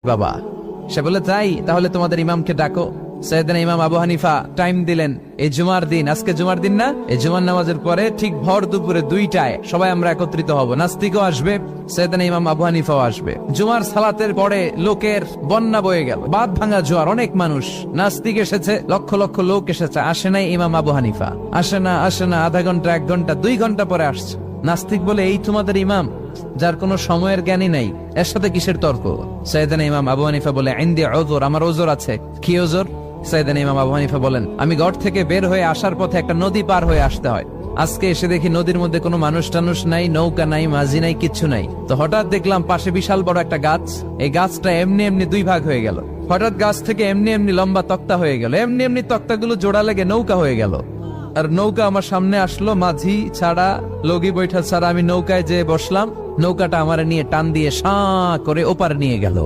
বাবা। সে বলে তাই, তাহলে তোমাদের ইমামকে ডাকো। সাইয়েদনা ইমাম আবু হানিফা টাইম দিলেন, এই জুমার দিন, আজকে জুমার দিন না, এই জুমার নামাজের পরে ঠিক ভর দুপুরে 2টায় সবাই আমরা একত্রিত হব। নাস্তিকও আসবে, সাইয়েদনা ইমাম আবু হানিফাও আসবে। জুমার সালাতের পরে লোকের বন্যা বয়ে গেল, বাঁধ ভাঙা জোয়ার, অনেক মানুষ। নাস্তিক এসেছে, লক্ষ লক্ষ লোক এসেছে, আসে নাই ইমাম আবু হানিফা। আসে না, আধা ঘন্টা, 1 ঘন্টা, 2 ঘন্টা পরে আসছে। নাস্তিক বলে, এই তোমাদের ইমাম যার কোনো সময়ের জ্ঞানই নাই, এর সাথে কিসের তর্ক? সাইয়েদনা ইমাম আবু হানিফা বলে, ইনদি উযর, আমার ওজর আছে। কি ওজর? সাইয়েদনা ইমাম আবু হানিফা বলেন, আমি ঘর থেকে বের হয়ে আসার পথে একটা নদী পার হয়ে আসতে হয়। আজকে এসে দেখি নদীর মধ্যে কোনো মানুষ টানুষ নাই, নৌকা নাই, মাঝি নাই, কিচ্ছু নাই। তো হঠাৎ দেখলাম পাশে বিশাল বড় একটা গাছ, এই গাছটা এমনি এমনি 2 ভাগ হয়ে গেল। হঠাৎ গাছ থেকে এমনি এমনি লম্বা তক্তা হয়ে গেল, এমনি এমনি তক্তাগুলো জোড়া লেগে নৌকা হয়ে গেল। আর নৌকা আমার সামনে আসলো, মাঝি ছাড়া, লগি বৈঠা ছাড়া। আমি নৌকায় যেয়ে বসলাম, নৌকাটা আমার নিয়ে টান দিয়ে সাঁ করে ওপারে নিয়ে গেল।